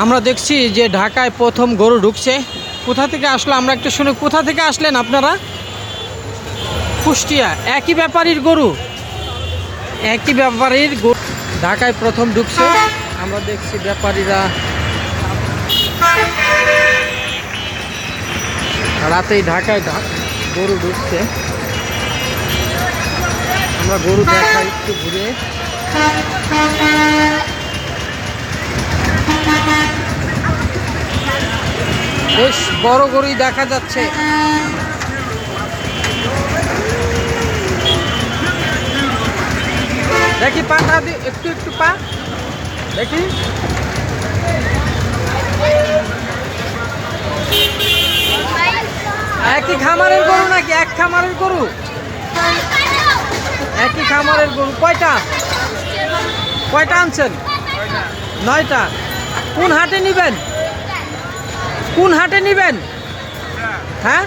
আমরা দেখছি যে ঢাকায় প্রথম গরু ঢুকছে। কোথা থেকে আসলো আমরা একটু শুনি। কোথা থেকে আসলেন আপনারা? কুষ্টিয়া। একই ব্যাপারীর গরু, একই ব্যাপারীর গরু ঢাকায় প্রথম ঢুকছে। আমরা দেখছি ব্যাপারীরা রাতেই ঢাকায় গরু ঢুকছে। আমরা গরু দেখাই একটু ঘুরে। বেশ বড় গরুই দেখা যাচ্ছে। দেখি পাটা একটু একটু পা দেখি। একই খামারের গরু নাকি? এক খামারের গরু, একই খামারের গরু। কয়টা কয়টা আনছেন? 9টা। কোন হাটে নিবেন? কোন হাটে নিবেন? হ্যাঁ